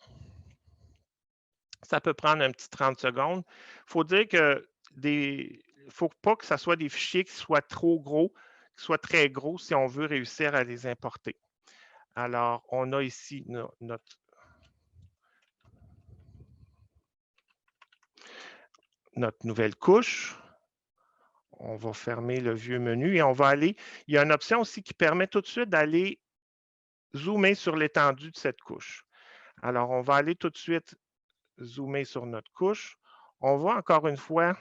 Ça peut prendre un petit 30 secondes. Il faut dire que il ne faut pas que ce soit des fichiers qui soient trop gros, qui soient très gros si on veut réussir à les importer. Alors, on a ici notre... notre nouvelle couche. On va fermer le vieux menu et on va aller. Il y a une option aussi qui permet tout de suite d'aller zoomer sur l'étendue de cette couche. Alors, on va aller tout de suite zoomer sur notre couche. On va encore une fois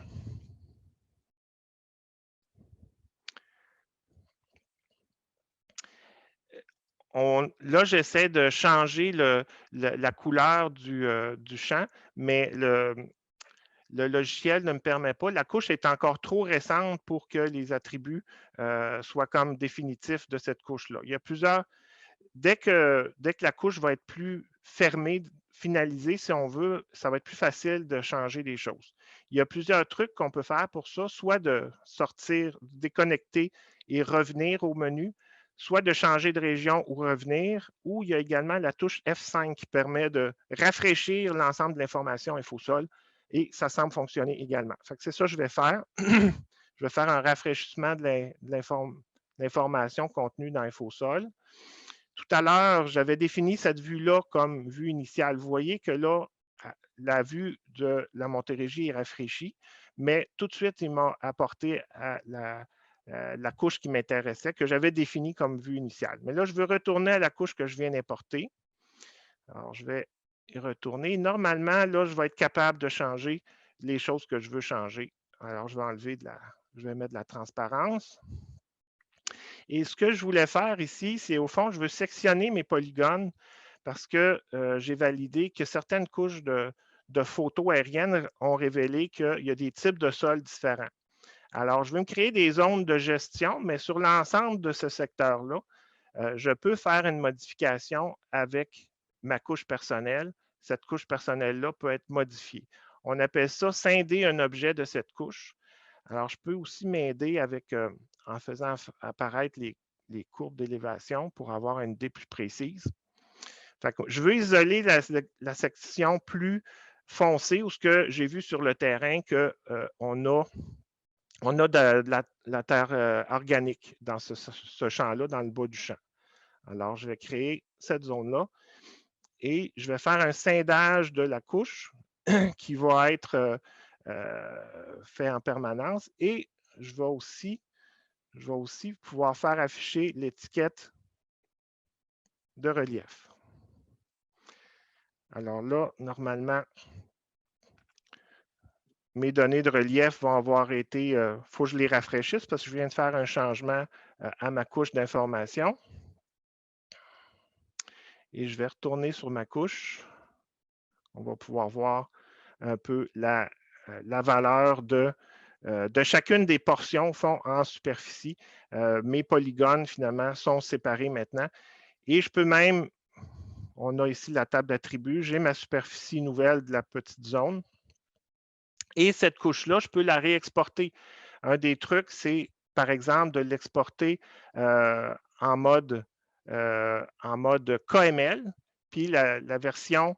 là, j'essaie de changer la couleur du champ, mais le logiciel ne me permet pas. La couche est encore trop récente pour que les attributs soient comme définitifs de cette couche-là. Il y a plusieurs. Dès que la couche va être plus fermée, finalisée, si on veut, ça va être plus facile de changer les choses. Il y a plusieurs trucs qu'on peut faire pour ça, soit de sortir, déconnecter et revenir au menu, soit de changer de région ou revenir, ou il y a également la touche F5 qui permet de rafraîchir l'ensemble de l'information InfoSol et ça semble fonctionner également. C'est ça que je vais faire. Je vais faire un rafraîchissement de l'information contenue dans InfoSol. Tout à l'heure, j'avais défini cette vue-là comme vue initiale. Vous voyez que là, la vue de la Montérégie est rafraîchie, mais tout de suite, il m'a apporté à la couche qui m'intéressait, que j'avais définie comme vue initiale. Mais là, je veux retourner à la couche que je viens d'importer. Alors, je vais y retourner. Normalement, là, je vais être capable de changer les choses que je veux changer. Alors, je vais enlever je vais mettre de la transparence. Et ce que je voulais faire ici, c'est au fond, je veux sectionner mes polygones parce que j'ai validé que certaines couches de photos aériennes ont révélé qu'il y a des types de sols différents. Alors, je vais me créer des zones de gestion, mais sur l'ensemble de ce secteur-là, je peux faire une modification avec ma couche personnelle. Cette couche personnelle-là peut être modifiée. On appelle ça scinder un objet de cette couche. Alors, je peux aussi m'aider avec, en faisant apparaître les courbes d'élévation pour avoir une idée plus précise. Je veux isoler la section plus foncée où ce que j'ai vu sur le terrain qu'on a de la terre organique dans ce champ-là, dans le bas du champ. Alors, je vais créer cette zone-là et je vais faire un scindage de la couche qui va être fait en permanence et je vais aussi pouvoir faire afficher l'étiquette de relief. Alors là, normalement, mes données de relief vont avoir été, il faut que je les rafraîchisse parce que je viens de faire un changement à ma couche d'information. Et je vais retourner sur ma couche. On va pouvoir voir un peu la valeur de chacune des portions en superficie. Mes polygones, finalement, sont séparés maintenant. Et je peux même, on a ici la table d'attributs, j'ai ma superficie nouvelle de la petite zone. Et cette couche-là, je peux la réexporter. Un des trucs, c'est, par exemple, de l'exporter en mode KML. Puis la version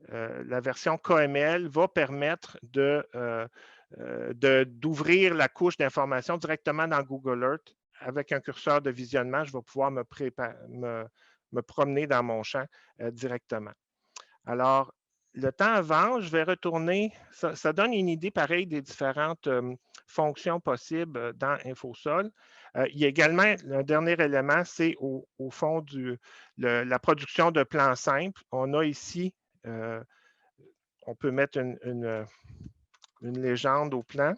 KML va permettre d'ouvrir la couche d'information directement dans Google Earth. Avec un curseur de visionnement, je vais pouvoir me promener dans mon champ directement. Alors, le temps avant, je vais retourner, ça donne une idée pareille des différentes fonctions possibles dans InfoSol. Il y a également un dernier élément, c'est au fond la production de plans simples. On a ici, on peut mettre une légende au plan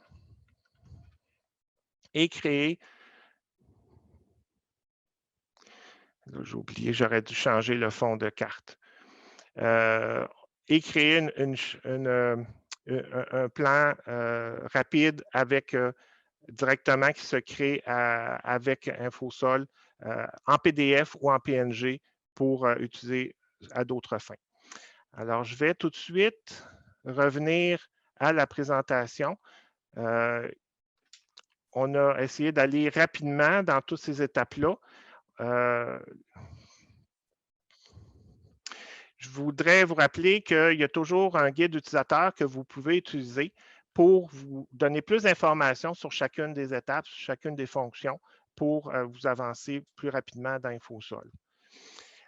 et créer. Là, j'ai oublié, j'aurais dû changer le fond de carte. Et créer un plan rapide avec directement qui se crée avec InfoSol en PDF ou en PNG pour utiliser à d'autres fins. Alors, je vais tout de suite revenir à la présentation. On a essayé d'aller rapidement dans toutes ces étapes-là. Je voudrais vous rappeler qu'il y a toujours un guide utilisateur que vous pouvez utiliser pour vous donner plus d'informations sur chacune des étapes, sur chacune des fonctions pour vous avancer plus rapidement dans InfoSol.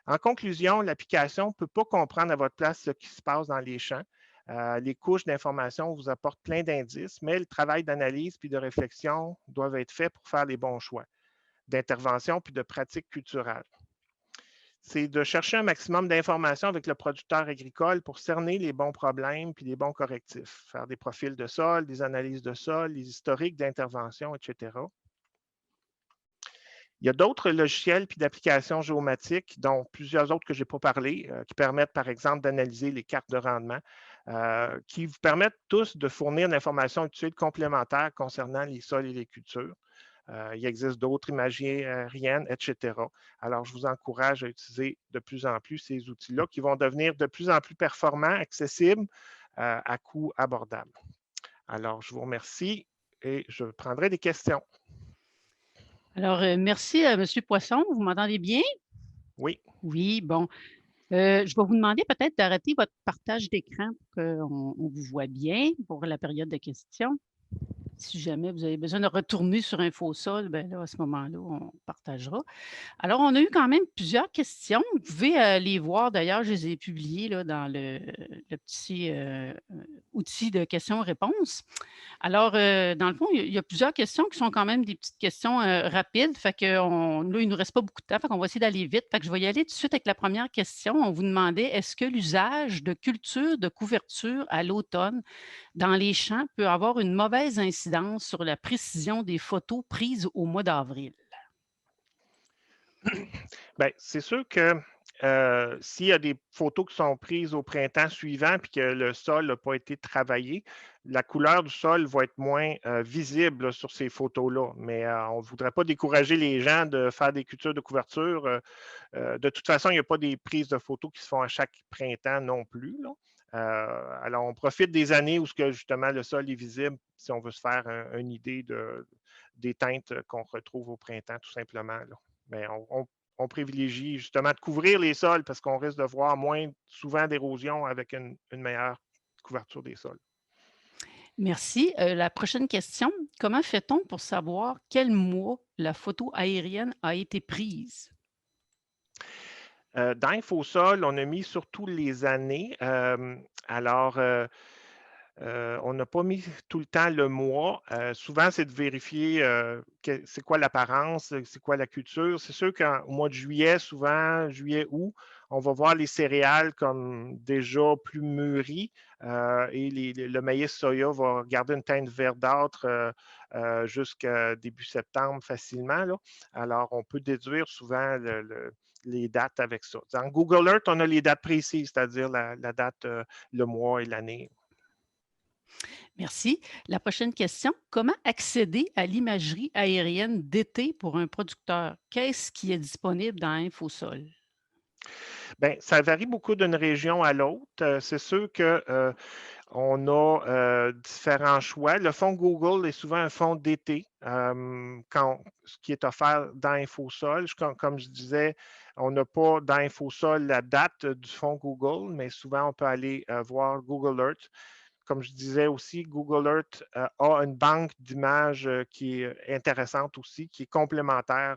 En conclusion, l'application ne peut pas comprendre à votre place ce qui se passe dans les champs. Les couches d'information vous apportent plein d'indices, mais le travail d'analyse puis de réflexion doivent être faits pour faire les bons choix d'intervention puis de pratiques culturelles. C'est de chercher un maximum d'informations avec le producteur agricole pour cerner les bons problèmes puis les bons correctifs, faire des profils de sol, des analyses de sol, les historiques d'intervention, etc. Il y a d'autres logiciels puis d'applications géomatiques, dont plusieurs autres que je n'ai pas parlé, qui permettent, par exemple, d'analyser les cartes de rendement, qui vous permettent tous de fournir l'information utile complémentaire concernant les sols et les cultures. Il existe d'autres imagiers aériennes, etc. Alors, je vous encourage à utiliser de plus en plus ces outils-là qui vont devenir de plus en plus performants, accessibles, à coût abordable. Alors, je vous remercie et je prendrai des questions. Alors, merci, Monsieur Poisson. Vous m'entendez bien? Oui. Oui, bon. Je vais vous demander peut-être d'arrêter votre partage d'écran pour qu'on vous voit bien pour la période de questions. Si jamais vous avez besoin de retourner sur InfoSol, ben là, à ce moment-là, on partagera. Alors, on a eu quand même plusieurs questions. Vous pouvez, les voir d'ailleurs, je les ai publiées là, dans le petit, outil de questions-réponses. Alors, dans le fond, il y a plusieurs questions qui sont quand même des petites questions, rapides. Fait qu'on là, il nous reste pas beaucoup de temps, fait qu'on va essayer d'aller vite. Fait que je vais y aller tout de suite avec la première question. On vous demandait: «Est-ce que l'usage de cultures de couverture à l'automne dans les champs peut avoir une mauvaise incidence sur la précision des photos prises au mois d'avril?» Bien, c'est sûr que s'il y a des photos qui sont prises au printemps suivant puis que le sol n'a pas été travaillé, la couleur du sol va être moins visible là, sur ces photos-là. Mais on ne voudrait pas décourager les gens de faire des cultures de couverture. De toute façon, il n'y a pas des prises de photos qui se font à chaque printemps non plus, là. Alors, on profite des années où justement le sol est visible si on veut se faire une idée des teintes qu'on retrouve au printemps, tout simplement, là. Mais on privilégie justement de couvrir les sols parce qu'on risque de voir moins souvent d'érosion avec une meilleure couverture des sols. Merci. La prochaine question: comment fait-on pour savoir quel mois la photo aérienne a été prise? Dans InfoSol, on a mis surtout les années. Alors, on n'a pas mis tout le temps le mois. Souvent, c'est de vérifier c'est quoi l'apparence, c'est quoi la culture. C'est sûr qu'au mois de juillet, souvent, juillet, août, on va voir les céréales comme déjà plus mûries et le maïs soya va garder une teinte verdâtre jusqu'à début septembre facilement, là. Alors, on peut déduire souvent les dates avec ça. Dans Google Earth, on a les dates précises, c'est-à-dire la date, le mois et l'année. Merci. La prochaine question: comment accéder à l'imagerie aérienne d'été pour un producteur? Qu'est-ce qui est disponible dans InfoSol? Bien, ça varie beaucoup d'une région à l'autre. C'est sûr que on a différents choix. Le fonds Google est souvent un fonds d'été, ce qui est offert dans InfoSol. Comme je disais, on n'a pas dans InfoSol la date du fonds Google, mais souvent on peut aller voir Google Earth. Comme je disais aussi, Google Earth a une banque d'images qui est intéressante aussi, qui est complémentaire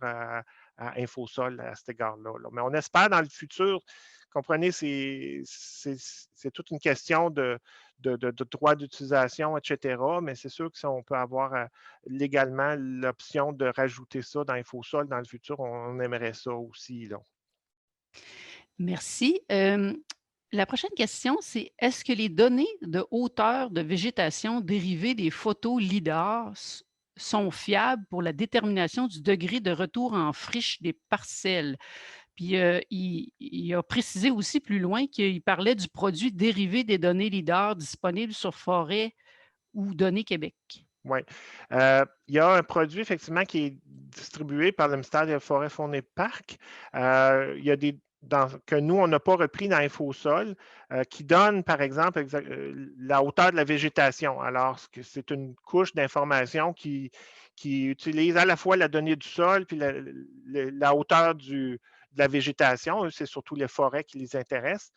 à InfoSol à cet égard-là, là. Mais on espère dans le futur, comprenez, c'est toute une question de droit d'utilisation, etc. Mais c'est sûr que si on peut avoir légalement l'option de rajouter ça dans InfoSol dans le futur, on aimerait ça aussi, là. Merci. La prochaine question, c'est: est-ce que les données de hauteur de végétation dérivées des photos LIDAR sont fiables pour la détermination du degré de retour en friche des parcelles? Puis, il a précisé aussi plus loin qu'il parlait du produit dérivé des données LIDAR disponibles sur Forêt ou Données Québec. Oui. Il y a un produit effectivement qui est distribué par le ministère des Forêts, Faune et Parcs. Il y a que nous, on n'a pas repris dans InfoSol, qui donne, par exemple, la hauteur de la végétation. Alors, c'est une couche d'information qui utilise à la fois la donnée du sol puis la hauteur de la végétation. Eux, c'est surtout les forêts qui les intéressent.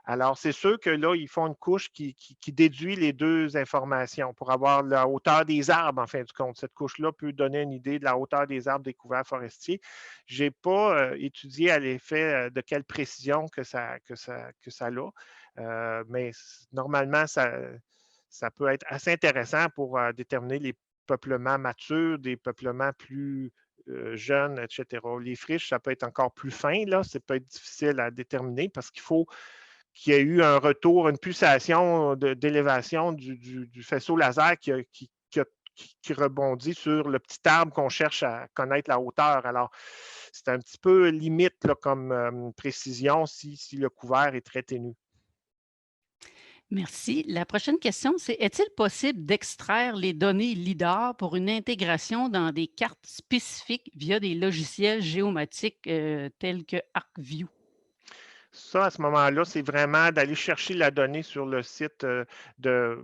Alors, c'est sûr que là, ils font une couche qui déduit les deux informations pour avoir la hauteur des arbres, en fin de compte. Cette couche-là peut donner une idée de la hauteur des arbres découverts forestiers. Je n'ai pas étudié à l'effet de quelle précision que ça a, mais normalement, ça peut être assez intéressant pour déterminer les peuplements matures, des peuplements plus jeunes, etc. Les friches, ça peut être encore plus fin, là. Ça peut être difficile à déterminer parce qu'il faut qu'il y ait eu un retour, une pulsation d'élévation du faisceau laser qui rebondit sur le petit arbre qu'on cherche à connaître la hauteur. Alors, c'est un petit peu limite là, comme précision si le couvert est très ténu. Merci. La prochaine question, c'est est-il possible d'extraire les données LIDAR pour une intégration dans des cartes spécifiques via des logiciels géomatiques tels que ArcView? Ça, à ce moment-là, c'est vraiment d'aller chercher la donnée sur le site de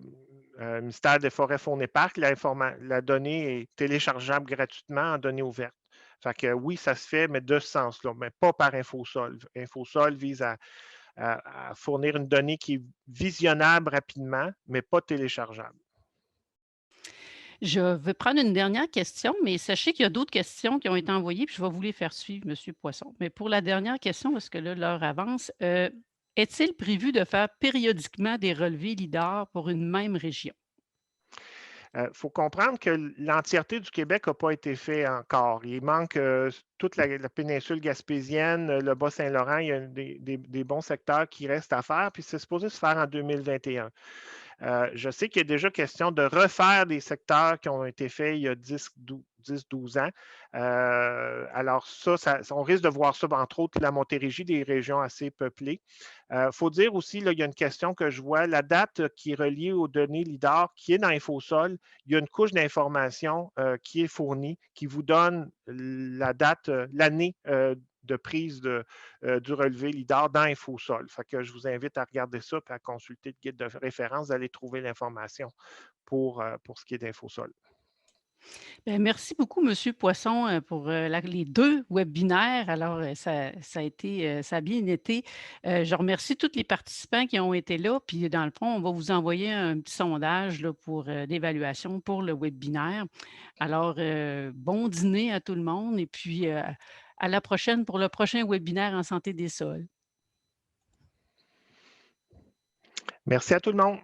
ministère des Forêts, Faune et Parcs. La donnée est téléchargeable gratuitement en données ouvertes. Fait que oui, ça se fait, mais de ce sens-là, mais pas par Infosol. Infosol vise à fournir une donnée qui est visionnable rapidement, mais pas téléchargeable. Je vais prendre une dernière question, mais sachez qu'il y a d'autres questions qui ont été envoyées, puis je vais vous les faire suivre, Monsieur Poisson. Mais pour la dernière question, parce que là, l'heure avance, est-il prévu de faire périodiquement des relevés LIDAR pour une même région? Il faut comprendre que l'entièreté du Québec n'a pas été fait encore. Il manque toute la péninsule gaspésienne, le Bas-Saint-Laurent, il y a des bons secteurs qui restent à faire, puis c'est supposé se faire en 2021. Je sais qu'il y a déjà question de refaire des secteurs qui ont été faits il y a 10-12 ans. Alors on risque de voir ça, entre autres, la Montérégie, des régions assez peuplées. Il faut dire aussi, là, il y a une question que je vois, la date qui est reliée aux données LIDAR, qui est dans InfoSol, il y a une couche d'information qui est fournie, qui vous donne la date, l'année de prise du relevé LIDAR dans InfoSol. Fait que je vous invite à regarder ça et à consulter le guide de référence. Vous allez trouver l'information pour ce qui est d'InfoSol. Bien, merci beaucoup, Monsieur Poisson, pour les deux webinaires. Alors, ça a été, ça a bien été. Je remercie tous les participants qui ont été là. Puis, dans le fond, on va vous envoyer un petit sondage là, pour d'évaluation pour le webinaire. Alors, bon dîner à tout le monde et puis à la prochaine pour le prochain webinaire en santé des sols. Merci à tout le monde.